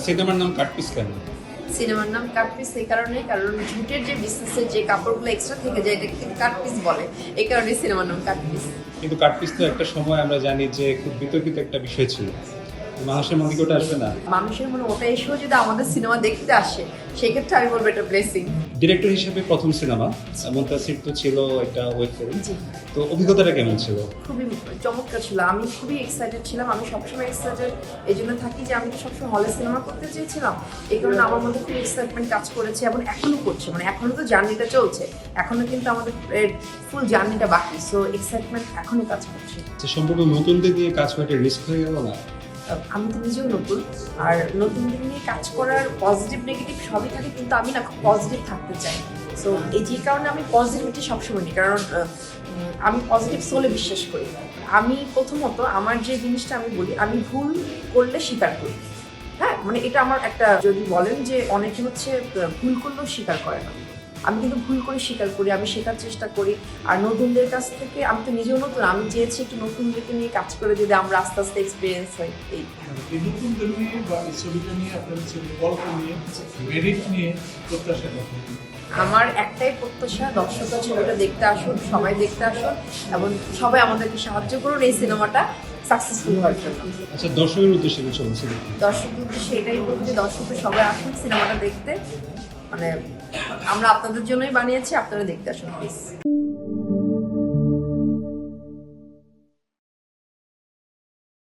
সিনেমার নাম কাটপিস কেন? সিনেমার নাম কাটপিস এই কারণে, কারণ ঝুটের যে বিজনেসের যে কাপড়গুলো এক্সট্রা থেকে যায় এটাকে কাটপিস বলে, এই কারণে সিনেমার নাম কাটপিস। কিন্তু কাটপিস তো একটা সময় আমরা জানি যে খুব বিতর্কিত একটা বিষয় ছিল, মানুষের মনে কি ওটা আসবে না? মানুষের মনে ওটা এসেও যদি আমাদের সিনেমা দেখতে আসে সেক্ষেত্রে আমি বলবো এটা ব্লেসিং। ডিরেক্টর হিসেবে প্রথম সিনেমা, মুনতাসির তো ছিল এটা ওয়েব ফিল্ম, জি, তো অভিজ্ঞতাটা কেমন ছিল? খুবই চমৎকার ছিল। আমি খুবই এক্সাইটেড ছিলাম, আমি সবসময় এক্সাইটেড এই জন্য থাকি যে আমি তো সবসময় হলে সিনেমা করতে চেয়েছিলাম, এই কারণে আমার মধ্যে খুব এক্সাইটমেন্ট কাজ করেছে এবং এখনো করছে, মানে এখনো তো জার্নিটা চলছে, এখনো কিন্তু আমাদের ফুল জার্নিটা বাকি, সো এক্সাইটমেন্ট এখনো কাজ করছে। যে সম্পূর্ণ নতুনদের দিয়ে কাজ করা একটা রিস্ক হয়ে গেল না? আমি তো নিজেও নতুন, আর নতুনদের নিয়ে কাজ করার পজিটিভ নেগেটিভ সবই থাকে, কিন্তু আমি না খুব পজিটিভ থাকতে চাই। সো এই যে কারণে আমি পজিটিভিটি সবসময় নিই, কারণ আমি পজিটিভ সোলে বিশ্বাস করি। আমি প্রথমত আমার যে জিনিসটা আমি বলি, আমি ভুল করলে স্বীকার করি। হ্যাঁ, মানে এটা আমার একটা, যদি বলেন যে অনেকে হচ্ছে ভুল করলেও স্বীকার করে না, আমি কিন্তু ভুল করে স্বীকার করি, আমি শেখার চেষ্টা করি। আর নতুনদের কাছ থেকে, আমি তো নিজেও নতুন, আমি চেয়েছি একটু নতুনদেরকে নিয়ে কাজ করে যদি আমরা আস্তে আস্তে এক্সপিরিয়েন্স হই। এই এই নতুনদের নিয়ে বা এই ছবিটা নিয়ে আপনার ছবির গল্প নিয়ে মেরিট নিয়ে প্রত্যাশা করেন? আমার একটাই প্রত্যাশা, দর্শকরা ছবিটা দেখতে আসুন, সবাই দেখতে আসুন এবং সবাই আমাদেরকে সাহায্য করুন এই সিনেমাটা সাকসেসফুল হওয়ার জন্য। আচ্ছা, দর্শকের উদ্দেশ্যে কিছু বলছিল? দর্শকদের উদ্দেশ্যে এটাই বলবো যে দর্শকরা সবাই আসুন সিনেমাটা দেখতে, মানে আমরা আপনাদের জন্যই বানিয়েছি, আপনারা দেখতে আসুন প্লিজ।